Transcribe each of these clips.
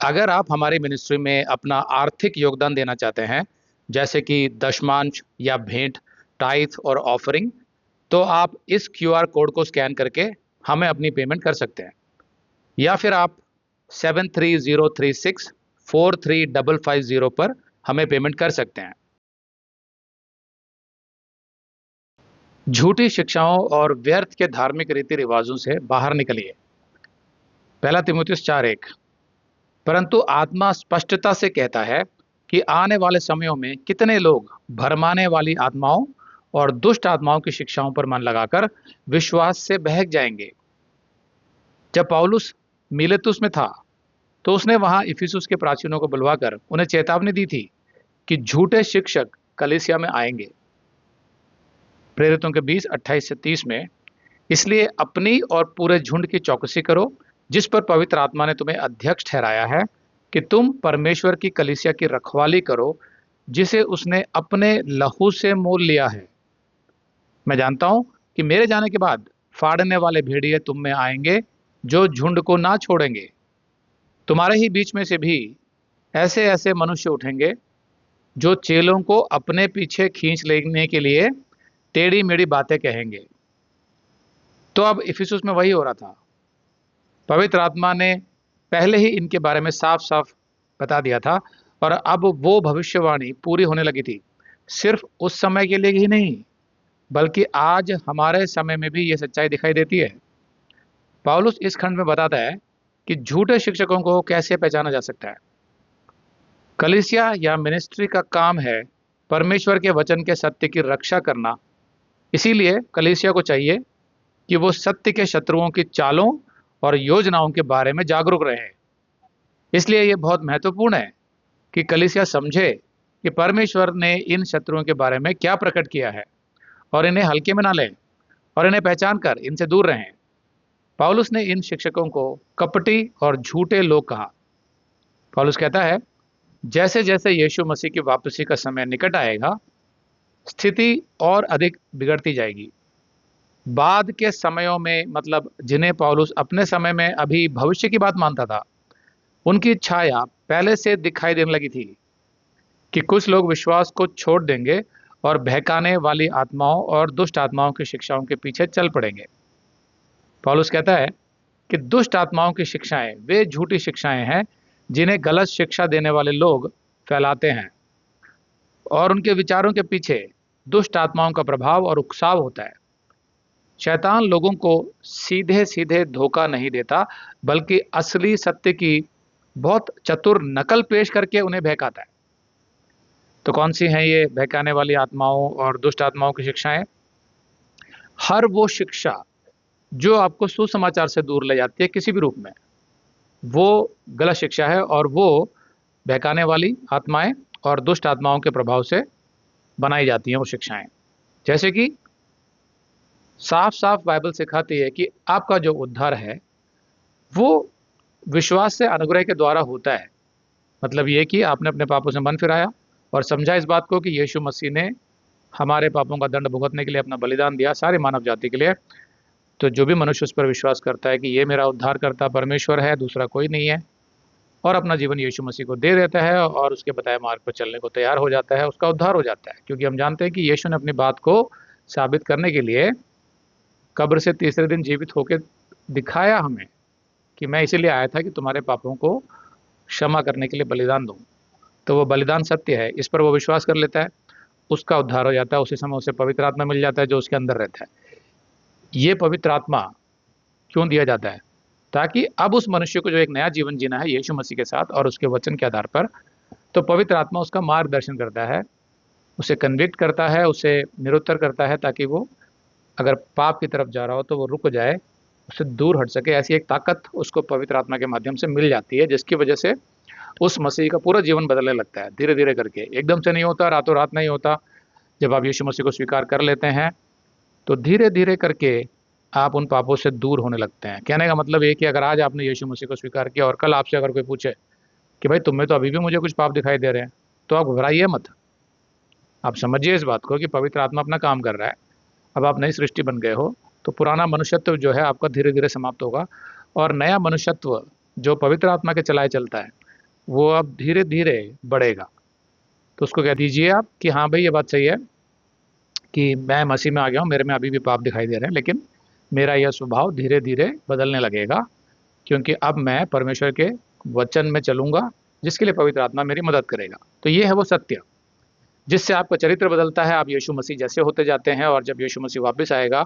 अगर आप हमारी मिनिस्ट्री में अपना आर्थिक योगदान देना चाहते हैं, जैसे कि दशमांश या भेंट, टाइथ और ऑफरिंग, तो आप इस क्यूआर कोड को स्कैन करके हमें अपनी पेमेंट कर सकते हैं। या फिर आप 7303643550 पर हमें पेमेंट कर सकते हैं। झूठी शिक्षाओं और व्यर्थ के धार्मिक रीति रिवाजों से बाहर निकलिए। पहला तीमुथियुस 4:1। परंतु आत्मा स्पष्टता से कहता है कि आने वाले समयों में कितने लोग भरमाने वाली आत्माओं और दुष्ट आत्माओं की शिक्षाओं पर मन लगाकर विश्वास से बहक जाएंगे। जब पौलुस मिलेतुस में था, तो उसने वहां इफिसुस के प्राचीनों को बुलवाकर उन्हें चेतावनी दी थी कि झूठे शिक्षक कलीसिया में आएंगे। प्रेरितों के 20:28-30 में, इसलिए अपनी और पूरे झुंड की चौकसी करो, जिस पर पवित्र आत्मा ने तुम्हें अध्यक्ष ठहराया है, कि तुम परमेश्वर की कलीसिया की रखवाली करो, जिसे उसने अपने लहू से मोल लिया है। मैं जानता हूं कि मेरे जाने के बाद फाड़ने वाले भेड़िए तुम में आएंगे, जो झुंड को ना छोड़ेंगे। तुम्हारे ही बीच में से भी ऐसे ऐसे मनुष्य उठेंगे, जो चेलों को अपने पीछे खींच लेने के लिए टेढ़ी मेढ़ी बातें कहेंगे। तो अब इफिसुस में वही हो रहा था। पवित्र आत्मा ने पहले ही इनके बारे में साफ साफ बता दिया था, और अब वो भविष्यवाणी पूरी होने लगी थी। सिर्फ उस समय के लिए ही नहीं, बल्कि आज हमारे समय में भी ये सच्चाई दिखाई देती है। पौलुस इस खंड में बताता है कि झूठे शिक्षकों को कैसे पहचाना जा सकता है। कलीसिया या मिनिस्ट्री का काम है परमेश्वर के वचन के सत्य की रक्षा करना। इसीलिए कलीसिया को चाहिए कि वो सत्य के शत्रुओं की चालों और योजनाओं के बारे में जागरूक रहे। इसलिए ये बहुत महत्वपूर्ण है कि कलीसिया समझे कि परमेश्वर ने इन शत्रुओं के बारे में क्या प्रकट किया है, और इन्हें हल्के में ना लें, और इन्हें पहचान कर इनसे दूर रहें। पौलुस ने इन शिक्षकों को कपटी और झूठे लोग कहा। पौलुस कहता है, जैसे जैसे यीशु मसीह की वापसी का समय निकट आएगा, स्थिति और अधिक बिगड़ती जाएगी। बाद के समयों में, मतलब जिन्हें पौलुस अपने समय में अभी भविष्य की बात मानता था, उनकी छाया पहले से दिखाई देने लगी थी कि कुछ लोग विश्वास को छोड़ देंगे और बहकाने वाली आत्माओं और दुष्ट आत्माओं की शिक्षाओं के पीछे चल पड़ेंगे। पौलुस कहता है कि दुष्ट आत्माओं की शिक्षाएं वे झूठी शिक्षाएं हैं जिन्हें गलत शिक्षा देने वाले लोग फैलाते हैं, और उनके विचारों के पीछे दुष्ट आत्माओं का प्रभाव और उकसाव होता है। शैतान लोगों को सीधे सीधे धोखा नहीं देता, बल्कि असली सत्य की बहुत चतुर नकल पेश करके उन्हें बहकाता है। तो कौन सी हैं ये बहकाने वाली आत्माओं और दुष्ट आत्माओं की शिक्षाएं? हर वो शिक्षा जो आपको सुसमाचार से दूर ले जाती है किसी भी रूप में, वो गलत शिक्षा है, और वो बहकाने वाली आत्माएं और दुष्ट आत्माओं के प्रभाव से बनाई जाती हैं वो शिक्षाएं। जैसे कि साफ साफ बाइबल सिखाती है कि आपका जो उद्धार है वो विश्वास से अनुग्रह के द्वारा होता है। मतलब ये कि आपने अपने पापों से मन फिराया और समझा इस बात को कि यीशु मसीह ने हमारे पापों का दंड भुगतने के लिए अपना बलिदान दिया सारे मानव जाति के लिए। तो जो भी मनुष्य उस पर विश्वास करता है कि ये मेरा उद्धार करता परमेश्वर है, दूसरा कोई नहीं है, और अपना जीवन यीशु मसीह को दे देता है और उसके बताए मार्ग पर चलने को तैयार हो जाता है, उसका उद्धार हो जाता है। क्योंकि हम जानते हैं कि यीशु ने अपनी बात को साबित करने के लिए कब्र से तीसरे दिन जीवित होकर दिखाया हमें कि मैं इसीलिए आया था कि तुम्हारे पापों को क्षमा करने के लिए बलिदान दूं। तो वो बलिदान सत्य है, इस पर वो विश्वास कर लेता है, उसका उद्धार हो जाता है। उसी समय उसे पवित्र आत्मा मिल जाता है जो उसके अंदर रहता है। ये पवित्र आत्मा क्यों दिया जाता है? ताकि अब उस मनुष्य को जो एक नया जीवन जीना है यीशु मसीह के साथ और उसके वचन के आधार पर, तो पवित्र आत्मा उसका मार्गदर्शन करता है, उसे कन्विक्ट करता है, उसे निरुत्तर करता है, ताकि वो अगर पाप की तरफ जा रहा हो तो वो रुक जाए, उससे दूर हट सके। ऐसी एक ताकत उसको पवित्र आत्मा के माध्यम से मिल जाती है, जिसकी वजह से उस मसीह का पूरा जीवन बदलने लगता है धीरे धीरे करके। एकदम से नहीं होता, रातों रात नहीं होता। जब आप यीशु मसीह को स्वीकार कर लेते हैं तो धीरे धीरे करके आप उन पापों से दूर होने लगते हैं। कहने का मतलब ये कि अगर आज आपने यीशु मसीह को स्वीकार किया और कल आपसे अगर कोई पूछे कि भाई तुम में तो अभी भी मुझे कुछ पाप दिखाई दे रहे हैं, तो आप घबराइए मत। आप समझिए इस बात को कि पवित्र आत्मा अपना काम कर रहा है। अब आप नई सृष्टि बन गए हो, तो पुराना मनुष्यत्व जो है आपका धीरे धीरे समाप्त होगा, और नया मनुष्यत्व जो पवित्र आत्मा के चलाए चलता है वो अब धीरे धीरे बढ़ेगा। तो उसको कह दीजिए आप कि हाँ भाई, ये बात सही है कि मैं मसीह में आ गया हूँ, मेरे में अभी भी पाप दिखाई दे रहे हैं, लेकिन मेरा यह स्वभाव धीरे धीरे बदलने लगेगा, क्योंकि अब मैं परमेश्वर के वचन में चलूंगा, जिसके लिए पवित्र आत्मा मेरी मदद करेगा। तो ये है वो सत्य जिससे आपका चरित्र बदलता है, आप यीशु मसीह जैसे होते जाते हैं। और जब यीशु मसीह वापस आएगा,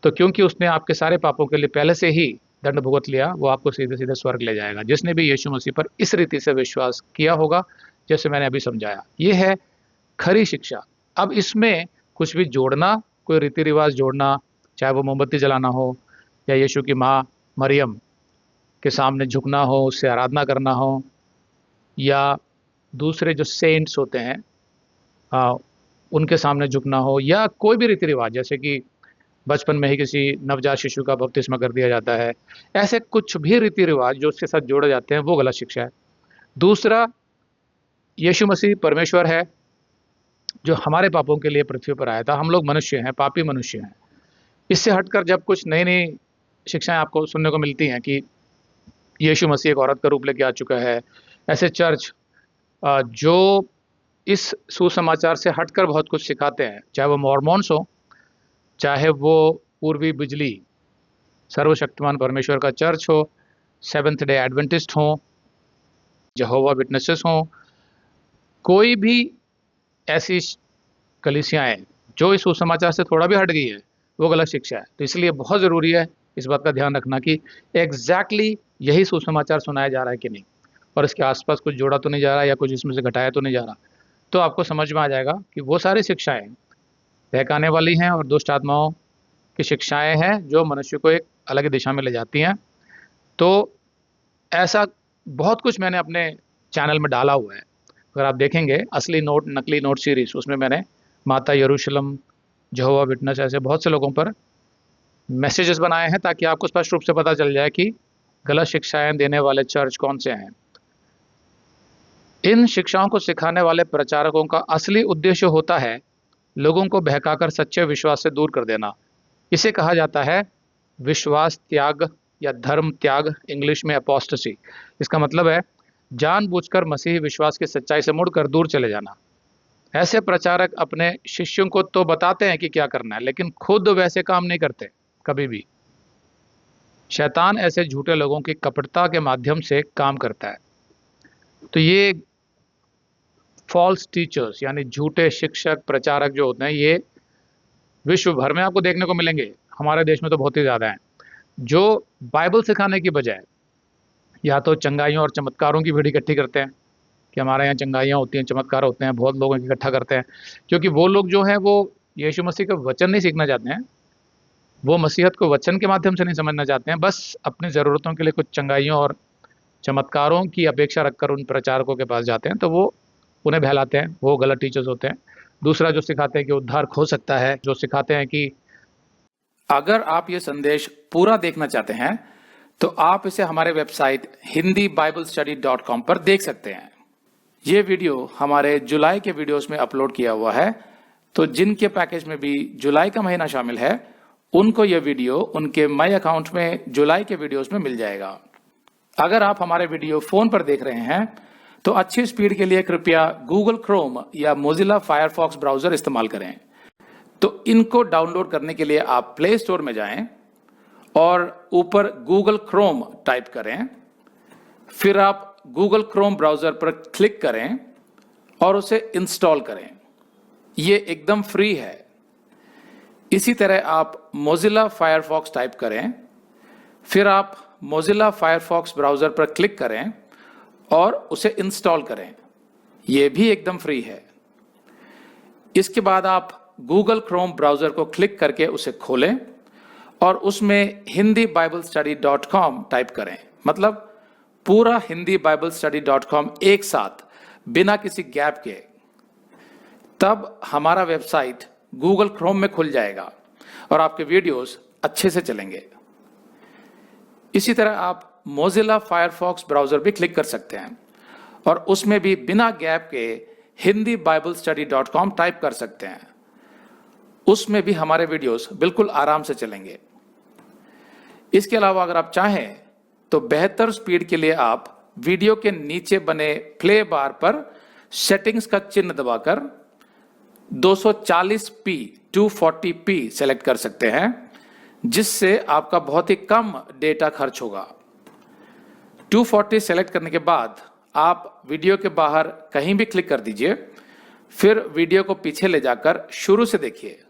तो क्योंकि उसने आपके सारे पापों के लिए पहले से ही दंड भुगत लिया, वो आपको सीधे सीधे स्वर्ग ले जाएगा। जिसने भी यीशु मसीह पर इस रीति से विश्वास किया होगा, जैसे मैंने अभी समझाया, ये है खरी शिक्षा। अब इसमें कुछ भी जोड़ना, कोई रीति रिवाज जोड़ना, चाहे वो मोमबत्ती जलाना हो, या यीशु की माँ मरियम के सामने झुकना हो, उससे आराधना करना हो, या दूसरे जो सेंट्स होते हैं उनके सामने झुकना हो, या कोई भी रीति रिवाज, जैसे कि बचपन में ही किसी नवजात शिशु का बपतिस्मा कर दिया जाता है, ऐसे कुछ भी रीति रिवाज जो उसके साथ जोड़े जाते हैं, वो गलत शिक्षा है। दूसरा, यीशु मसीह परमेश्वर है जो हमारे पापों के लिए पृथ्वी पर आया था। हम लोग मनुष्य हैं, पापी मनुष्य हैं। इससे हटकर जब कुछ नई नई शिक्षाएं आपको सुनने को मिलती हैं कि यीशु मसीह एक औरत का रूप लेके आ चुका है, ऐसे चर्च जो इस सुसमाचार से हटकर बहुत कुछ सिखाते हैं, चाहे वो मॉर्मोन्स हो, चाहे वो पूर्वी बिजली सर्वशक्तिमान परमेश्वर का चर्च हो, सेवेंथ डे एडवेंटिस्ट हो, यहोवा विटनेसेस हो, कोई भी ऐसी कलीसियाएं जो इस सुसमाचार से थोड़ा भी हट गई है, वो गलत शिक्षा है। तो इसलिए बहुत ज़रूरी है इस बात का ध्यान रखना कि एग्जैक्टली यही सुसमाचार सुनाया जा रहा है कि नहीं, और इसके आसपास कुछ जोड़ा तो नहीं जा रहा, या कुछ इसमें से घटाया तो नहीं जा रहा। तो आपको समझ में आ जाएगा कि वो सारी शिक्षाएं बहकाने वाली हैं और दुष्ट आत्माओं की शिक्षाएं हैं जो मनुष्य को एक अलग दिशा में ले जाती हैं। तो ऐसा बहुत कुछ मैंने अपने चैनल में डाला हुआ है। अगर आप देखेंगे असली नोट नकली नोट सीरीज, उसमें मैंने माता यरूशलेम, यहोवा विटनेस, ऐसे बहुत से लोगों पर मैसेजेस बनाए हैं, ताकि आपको स्पष्ट रूप से पता चल जाए कि गलत शिक्षाएं देने वाले चर्च कौन से हैं। इन शिक्षाओं को सिखाने वाले प्रचारकों का असली उद्देश्य होता है लोगों को बहकाकर सच्चे विश्वास से दूर कर देना। इसे कहा जाता है विश्वास त्याग या धर्म त्याग, इंग्लिश में अपोस्टेसी। इसका मतलब है जानबूझकर मसीही विश्वास की सच्चाई से मुड़कर दूर चले जाना। ऐसे प्रचारक अपने शिष्यों को तो बताते हैं कि क्या करना है, लेकिन खुद वैसे काम नहीं करते कभी भी। शैतान ऐसे झूठे लोगों की कपटता के माध्यम से काम करता है। तो ये फॉल्स टीचर्स यानी झूठे शिक्षक प्रचारक जो होते हैं, ये विश्व भर में आपको देखने को मिलेंगे। हमारे देश में तो बहुत ही ज़्यादा हैं, जो बाइबल सिखाने की बजाय या तो चंगाइयों और चमत्कारों की भीड़ इकट्ठी करते हैं कि हमारे यहाँ चंगाइयाँ होती हैं, चमत्कार होते हैं, बहुत लोगों को इकट्ठा करते हैं। क्योंकि वो लोग जो हैं वो यीशु मसीह का वचन नहीं सीखना चाहते हैं, वो मसीहत को वचन के माध्यम से नहीं समझना चाहते हैं, बस अपनी ज़रूरतों के लिए कुछ चंगाइयों और चमत्कारों की अपेक्षा रखकर उन प्रचारकों के पास जाते हैं, तो वो उन्हें बहलाते हैं। वो गलत टीचर्स होते हैं। दूसरा, जो सिखाते हैं कि उद्धार हो सकता है, जो सिखाते हैं कि अगर आप ये संदेश पूरा देखना चाहते हैं तो आप इसे हमारे वेबसाइट hindiBiblestudy.com पर देख सकते हैं। ये वीडियो हमारे जुलाई के वीडियोस में अपलोड किया हुआ है, तो जिनके पैकेज में भी जुलाई का महीना शामिल है, उनको यह वीडियो उनके माई अकाउंट में जुलाई के वीडियोस में मिल जाएगा। अगर आप हमारे वीडियो फोन पर देख रहे हैं तो अच्छी स्पीड के लिए कृपया गूगल क्रोम या मोजिला फायरफॉक्स ब्राउजर इस्तेमाल करें। तो इनको डाउनलोड करने के लिए आप प्ले स्टोर में जाएं और ऊपर गूगल क्रोम टाइप करें, फिर आप गूगल क्रोम ब्राउजर पर क्लिक करें और उसे इंस्टॉल करें। ये एकदम फ्री है। इसी तरह आप मोजिला फायरफॉक्स टाइप करें, फिर आप मोजिला फायरफॉक्स ब्राउजर पर क्लिक करें और उसे इंस्टॉल करें। यह भी एकदम फ्री है। इसके बाद आप गूगल क्रोम ब्राउजर को क्लिक करके उसे खोलें और उसमें hindiBiblestudy.com टाइप करें, मतलब पूरा hindiBiblestudy.com एक साथ बिना किसी गैप के। तब हमारा वेबसाइट गूगल क्रोम में खुल जाएगा और आपके वीडियोस अच्छे से चलेंगे। इसी तरह आप मोजिला फायरफॉक्स ब्राउजर भी क्लिक कर सकते हैं और उसमें भी बिना गैप के hindiBiblestudy.com टाइप कर सकते हैं। उसमें भी हमारे वीडियोस बिल्कुल आराम से चलेंगे। इसके अलावा अगर आप चाहें तो बेहतर स्पीड के लिए आप वीडियो के नीचे बने प्ले बार पर सेटिंग्स का चिन्ह दबाकर 240p 240p सेलेक्ट कर सकते हैं, जिससे आपका बहुत ही कम डेटा खर्च होगा। 240 सेलेक्ट करने के बाद आप वीडियो के बाहर कहीं भी क्लिक कर दीजिए, फिर वीडियो को पीछे ले जाकर शुरू से देखिए।